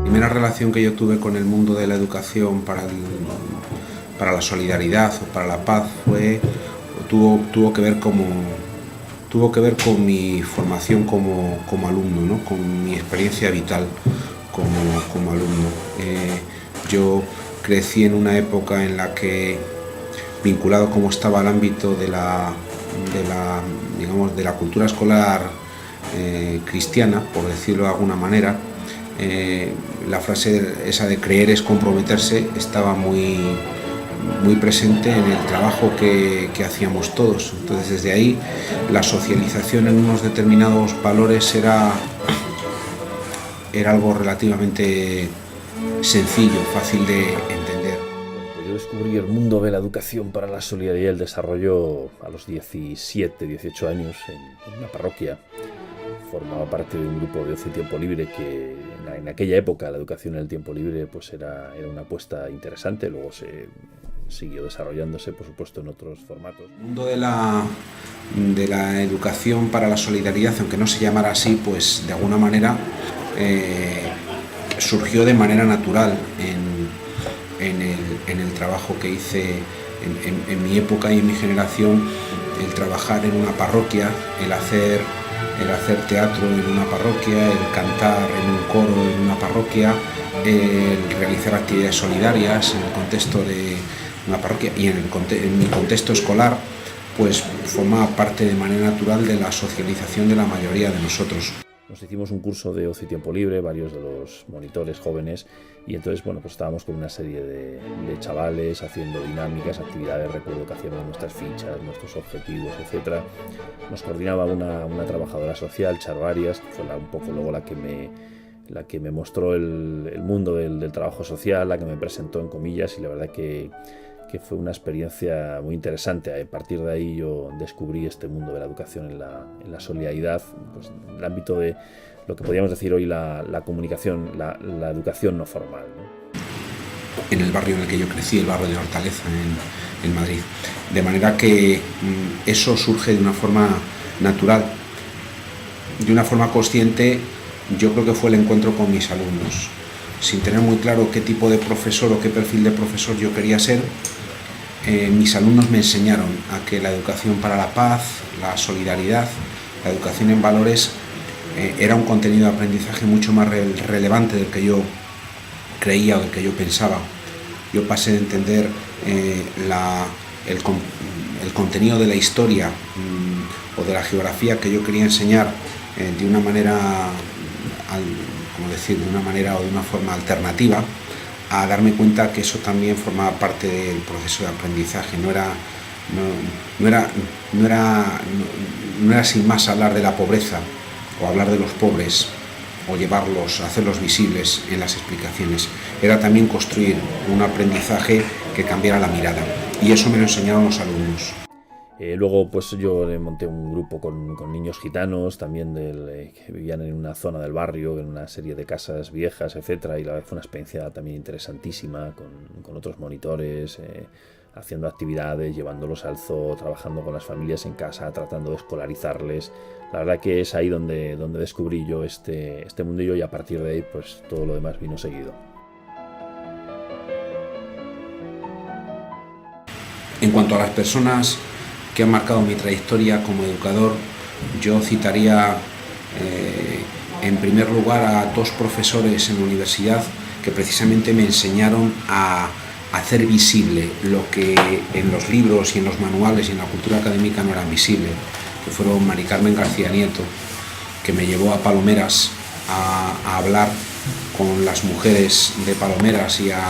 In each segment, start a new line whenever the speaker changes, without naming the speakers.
primera relación que yo tuve con el mundo de la educación para la solidaridad o para la paz tuvo que ver con mi formación como alumno, ¿no? Con mi experiencia vital como alumno. Yo crecí en una época en la que, vinculado como estaba al ámbito de la cultura escolar cristiana, por decirlo de alguna manera, la frase esa de creer es comprometerse estaba muy presente en el trabajo que hacíamos todos. Entonces, desde ahí, la socialización en unos determinados valores era algo relativamente sencillo, fácil de entender.
Pues yo descubrí el mundo de la educación para la solidaridad y el desarrollo a los 17, 18 años en una parroquia. Formaba parte de un grupo de ocio y tiempo libre que en aquella época la educación en el tiempo libre pues era una apuesta interesante. Luego se siguió desarrollándose, por supuesto, en otros formatos.
El mundo de la educación para la solidaridad, aunque no se llamara así, pues de alguna manera surgió de manera natural en el trabajo que hice en mi época y en mi generación, el trabajar en una parroquia, el hacer teatro en una parroquia, el cantar en un coro en una parroquia, el realizar actividades solidarias en el contexto de una parroquia y en mi contexto escolar, pues formaba parte de manera natural de la socialización de la mayoría de nosotros.
Nos hicimos un curso de ocio y tiempo libre, varios de los monitores jóvenes, y entonces pues estábamos con una serie de chavales haciendo dinámicas, actividades. Recuerdo que hacíamos nuestras fichas, nuestros objetivos, etc. Nos coordinaba una trabajadora social, Charo Arias, que fue un poco luego la que me mostró el mundo del trabajo social, la que me presentó en comillas, y la verdad que fue una experiencia muy interesante. A partir de ahí yo descubrí este mundo de la educación en la solidaridad, pues, en el ámbito de lo que podríamos decir hoy la comunicación, la educación no formal, ¿no?
En el barrio en el que yo crecí, el barrio de Hortaleza, en Madrid. De manera que eso surge de una forma natural, de una forma consciente. Yo creo que fue el encuentro con mis alumnos. Sin tener muy claro qué tipo de profesor o qué perfil de profesor yo quería ser, mis alumnos me enseñaron a que la educación para la paz, la solidaridad, la educación en valores era un contenido de aprendizaje mucho más relevante del que yo creía o del que yo pensaba. Yo pasé de entender el contenido de la historia o de la geografía que yo quería enseñar de una manera, de una manera o de una forma alternativa, a darme cuenta que eso también formaba parte del proceso de aprendizaje. No era sin más hablar de la pobreza o hablar de los pobres o hacerlos visibles en las explicaciones. Era también construir un aprendizaje que cambiara la mirada, y eso me lo enseñaron los alumnos.
Luego pues yo monté un grupo con niños gitanos también que vivían en una zona del barrio, en una serie de casas viejas, etcétera, y la verdad fue una experiencia también interesantísima con otros monitores, haciendo actividades, llevándolos al zoo, trabajando con las familias en casa, tratando de escolarizarles. La verdad que es ahí donde descubrí yo este mundillo, y a partir de ahí pues todo lo demás vino seguido.
En cuanto a las personas que han marcado mi trayectoria como educador, yo citaría en primer lugar a dos profesores en la universidad que precisamente me enseñaron a hacer visible lo que en los libros y en los manuales y en la cultura académica no era visible, que fueron Mari Carmen García Nieto, que me llevó a Palomeras a hablar con las mujeres de Palomeras y a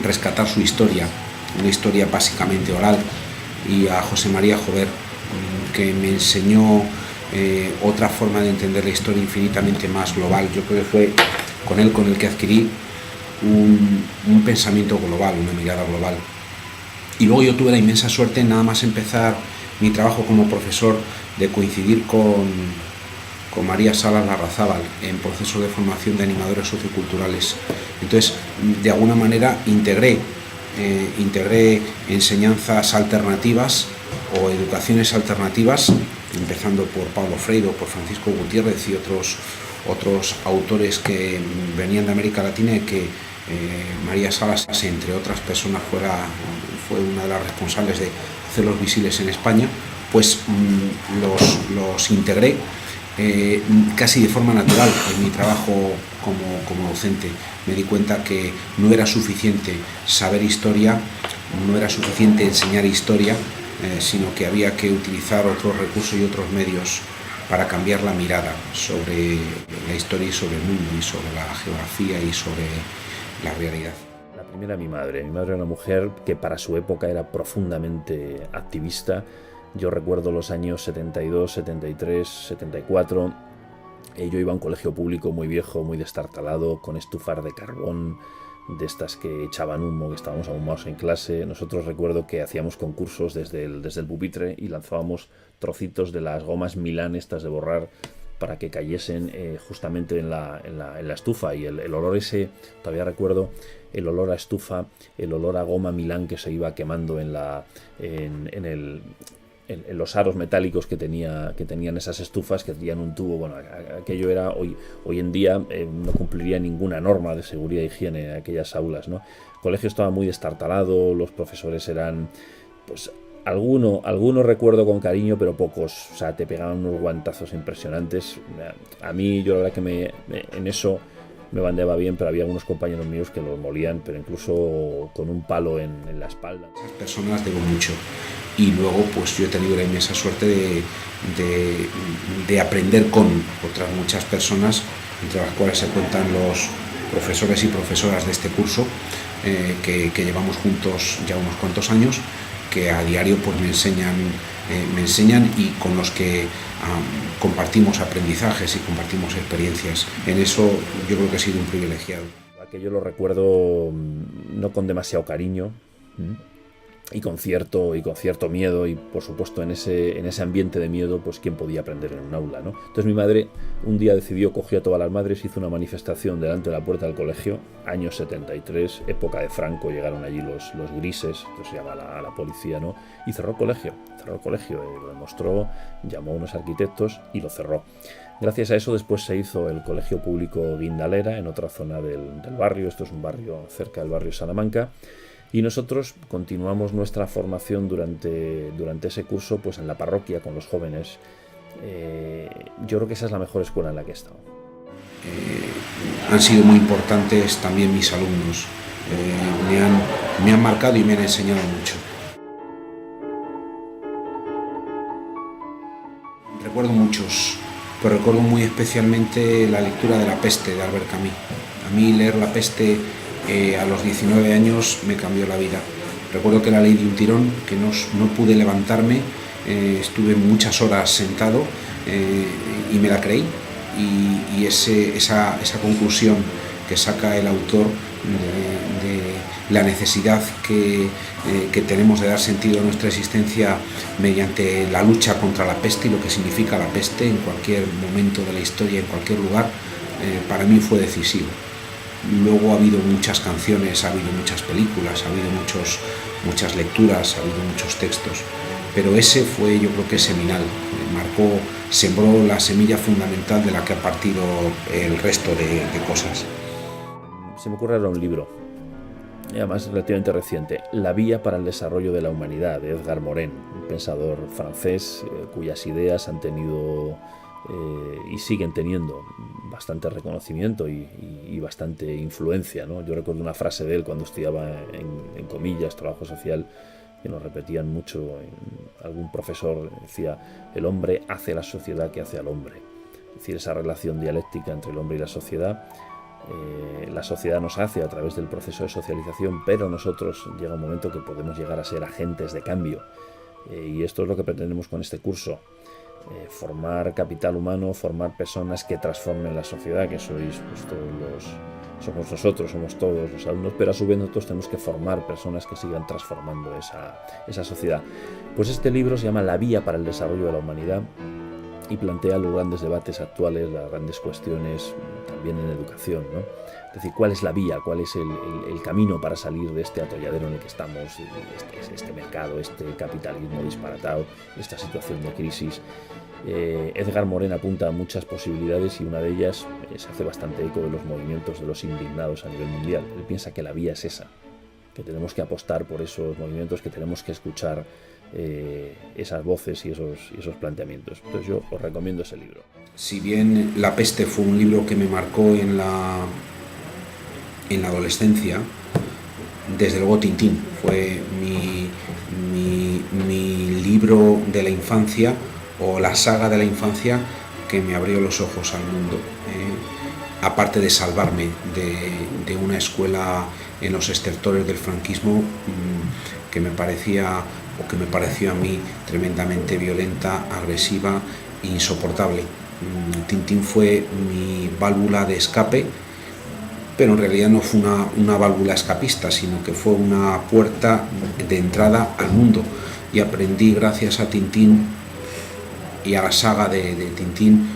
rescatar su historia, una historia básicamente oral, y a José María Jover, que me enseñó otra forma de entender la historia infinitamente más global. Yo creo que fue con él con el que adquirí un pensamiento global, una mirada global. Y luego yo tuve la inmensa suerte, nada más empezar mi trabajo como profesor, de coincidir con María Salas Larrazábal en proceso de formación de animadores socioculturales. Entonces, de alguna manera integré enseñanzas alternativas o educaciones alternativas, empezando por Pablo Freire o por Francisco Gutiérrez y otros autores que venían de América Latina y que María Salas, entre otras personas, fue una de las responsables de hacerlos visibles en España, pues los integré casi de forma natural en mi trabajo como docente. Me di cuenta que no era suficiente saber historia, no era suficiente enseñar historia, sino que había que utilizar otros recursos y otros medios para cambiar la mirada sobre la historia y sobre el mundo y sobre la geografía y sobre la realidad.
La primera, mi madre. Mi madre era una mujer que para su época era profundamente activista. Yo recuerdo los años 72, 73, 74. Yo iba a un colegio público muy viejo, muy destartalado, con estufas de carbón, de estas que echaban humo, que estábamos ahumados en clase. Nosotros recuerdo que hacíamos concursos desde el pupitre y lanzábamos trocitos de las gomas Milán estas de borrar para que cayesen justamente en la estufa, y el olor ese, todavía recuerdo el olor a estufa, el olor a goma Milán que se iba quemando en los aros metálicos que tenían esas estufas, que tenían un tubo. Bueno, aquello era, hoy en día no cumpliría ninguna norma de seguridad e higiene en aquellas aulas, ¿no? El colegio estaba muy destartalado, los profesores eran, pues, algunos recuerdo con cariño, pero pocos. O sea, te pegaban unos guantazos impresionantes. A mí, yo la verdad que en eso me bandeaba bien, pero había algunos compañeros míos que los molían, pero incluso con un palo en la espalda.
Esas personas debo mucho. Y luego, pues yo he tenido la inmensa suerte de aprender con otras muchas personas, entre las cuales se cuentan los profesores y profesoras de este curso, que llevamos juntos ya unos cuantos años, que a diario pues me enseñan y con los que compartimos aprendizajes y compartimos experiencias. En eso yo creo que he sido un privilegiado.
Aquello lo recuerdo no con demasiado cariño, y con cierto miedo, y por supuesto en ese ambiente de miedo, pues quién podía aprender en un aula, ¿no? Entonces mi madre un día cogió a todas las madres, hizo una manifestación delante de la puerta del colegio, años 73, época de Franco, llegaron allí los grises, entonces llama a la policía, ¿no? Y cerró el colegio, lo demostró, llamó a unos arquitectos y lo cerró. Gracias a eso después se hizo el colegio público Guindalera en otra zona del barrio. Esto es un barrio cerca del barrio Salamanca. Y nosotros continuamos nuestra formación durante ese curso, pues en la parroquia con los jóvenes. Yo creo que esa es la mejor escuela en la que he estado.
Han sido muy importantes también mis alumnos. Me han marcado y me han enseñado mucho. Recuerdo muchos, pero recuerdo muy especialmente la lectura de La peste de Albert Camus. A mí leer La peste a los 19 años me cambió la vida. Recuerdo que la leí de un tirón, que no pude levantarme, estuve muchas horas sentado y me la creí. Y esa conclusión que saca el autor de la necesidad que tenemos de dar sentido a nuestra existencia mediante la lucha contra la peste y lo que significa la peste en cualquier momento de la historia, en cualquier lugar, para mí fue decisivo. Luego ha habido muchas canciones, ha habido muchas películas, ha habido muchas lecturas, ha habido muchos textos, pero ese fue, yo creo que seminal, sembró la semilla fundamental de la que ha partido el resto de cosas.
Se me ocurre ahora un libro, además relativamente reciente, La vía para el desarrollo de la humanidad, de Edgar Morin, un pensador francés cuyas ideas han tenido y siguen teniendo bastante reconocimiento y bastante influencia, ¿no? Yo recuerdo una frase de él cuando estudiaba en comillas, trabajo social, que nos repetían mucho. Algún profesor decía: el hombre hace la sociedad que hace al hombre. Es decir, esa relación dialéctica entre el hombre y la sociedad nos hace a través del proceso de socialización, pero nosotros llega un momento que podemos llegar a ser agentes de cambio, y esto es lo que pretendemos con este curso. Formar capital humano, formar personas que transformen la sociedad, que somos nosotros, somos todos los alumnos, pero a su vez nosotros tenemos que formar personas que sigan transformando esa sociedad. Pues este libro se llama La vía para el desarrollo de la humanidad, y plantea los grandes debates actuales, las grandes cuestiones también en educación, ¿no? Es decir, ¿cuál es la vía, cuál es el camino para salir de este atolladero en el que estamos, este mercado, este capitalismo disparatado, esta situación de crisis? Edgar Morin apunta a muchas posibilidades y una de ellas se hace bastante eco de los movimientos de los indignados a nivel mundial. Él piensa que la vía es esa, que tenemos que apostar por esos movimientos, que tenemos que escuchar esas voces y esos planteamientos. Entonces yo os recomiendo ese libro.
Si bien La peste fue un libro que me marcó en la adolescencia, desde luego Tintín fue mi libro de la infancia, o la saga de la infancia que me abrió los ojos al mundo, aparte de salvarme de una escuela en los estertores del franquismo que me pareció a mí tremendamente violenta, agresiva e insoportable. Tintín fue mi válvula de escape, pero en realidad no fue una válvula escapista, sino que fue una puerta de entrada al mundo, y aprendí gracias a Tintín y a la saga de Tintín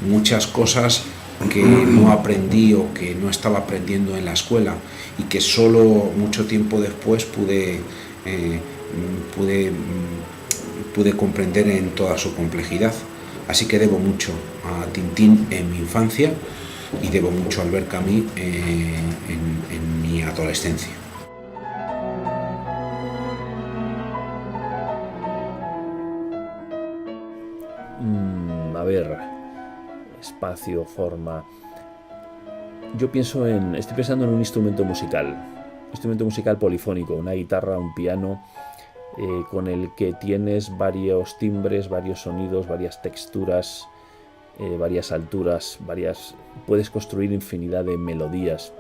muchas cosas que no aprendí o que no estaba aprendiendo en la escuela, y que solo mucho tiempo después pude comprender en toda su complejidad. Así que debo mucho a Tintín en mi infancia y debo mucho a Albert Camus en mi adolescencia.
A ver, espacio, forma. Estoy pensando en un instrumento musical polifónico, una guitarra, un piano, con el que tienes varios timbres, varios sonidos, varias texturas, varias alturas, puedes construir infinidad de melodías.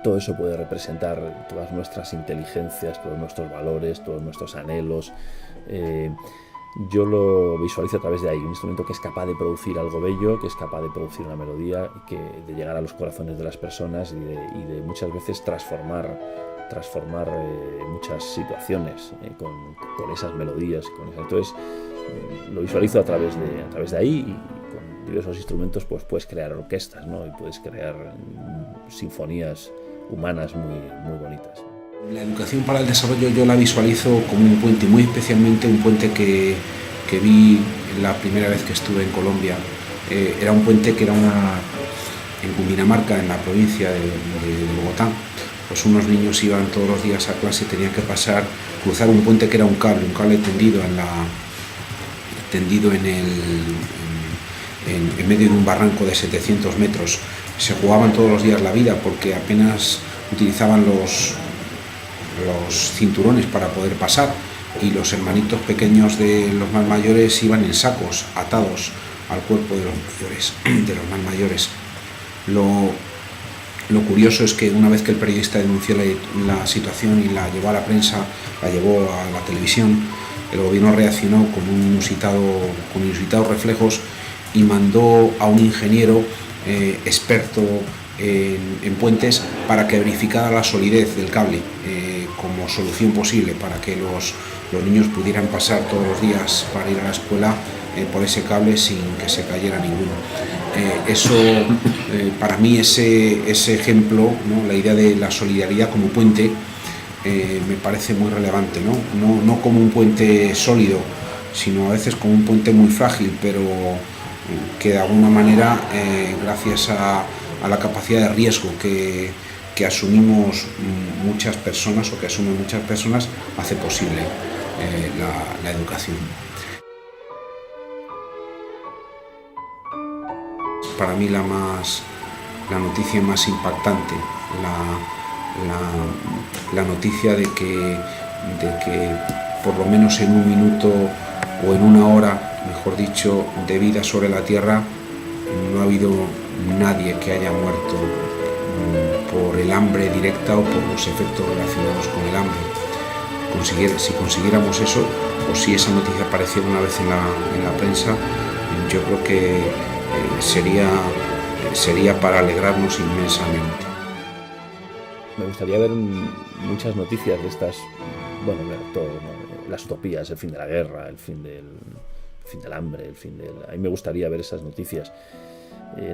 Todo eso puede representar todas nuestras inteligencias, todos nuestros valores, todos nuestros anhelos. Yo lo visualizo a través de ahí, un instrumento que es capaz de producir algo bello, que es capaz de producir una melodía, de llegar a los corazones de las personas y de muchas veces transformar muchas situaciones con esas melodías. Entonces lo visualizo a través de ahí, y con diversos instrumentos pues puedes crear orquestas, ¿no? Y puedes crear sinfonías humanas muy bonitas.
La educación para el desarrollo yo la visualizo como un puente, muy especialmente un puente que vi la primera vez que estuve en Colombia. Era un puente que era en Cundinamarca, en la provincia de Bogotá. Pues unos niños iban todos los días a clase y tenían que cruzar un puente que era un cable tendido en medio de un barranco de 700 metros. Se jugaban todos los días la vida porque apenas utilizaban los cinturones para poder pasar, y los hermanitos pequeños de los más mayores iban en sacos atados al cuerpo de los más mayores. Lo curioso es que una vez que el periodista denunció la situación y la llevó a la prensa, la llevó a la televisión, el gobierno reaccionó con inusitados reflejos y mandó a un ingeniero experto en puentes para que verificara la solidez del cable como solución posible para que los niños pudieran pasar todos los días para ir a la escuela por ese cable sin que se cayera ninguno. Para mí ese ejemplo, ¿no? La idea de la solidaridad como puente me parece muy relevante, no como un puente sólido, sino a veces como un puente muy frágil, pero que de alguna manera, gracias a la capacidad de riesgo que asumimos muchas personas, o que asumen muchas personas, hace posible la educación. Para mí la noticia más impactante, la noticia de que por lo menos en un minuto o en una hora, mejor dicho, de vida sobre la Tierra, no ha habido nadie que haya muerto por el hambre directa o por los efectos relacionados con el hambre. Si consiguiéramos eso, o si esa noticia apareciera una vez en la prensa, yo creo que sería para alegrarnos inmensamente.
Me gustaría ver muchas noticias de estas, bueno, todo, ¿no? Las utopías, el fin de la guerra, el fin fin del hambre, A mí me gustaría ver esas noticias.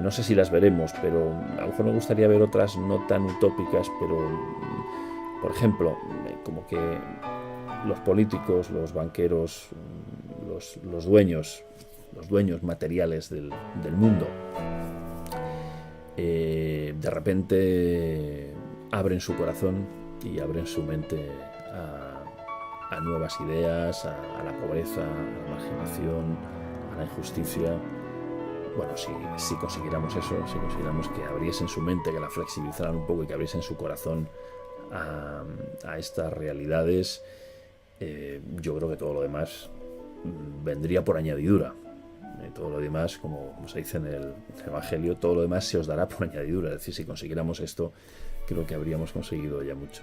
No sé si las veremos, pero a lo mejor me gustaría ver otras no tan utópicas, pero, por ejemplo, como que los políticos, los banqueros, los dueños materiales del mundo, de repente abren su corazón y abren su mente a nuevas ideas, a la pobreza, a la marginación, a la injusticia. Bueno, si consiguiéramos eso, si consiguiéramos que abriesen su mente, que la flexibilizaran un poco y que abriesen su corazón a estas realidades, yo creo que todo lo demás vendría por añadidura. Todo lo demás, como se dice en el Evangelio, todo lo demás se os dará por añadidura. Es decir, si consiguiéramos esto, creo que habríamos conseguido ya mucho.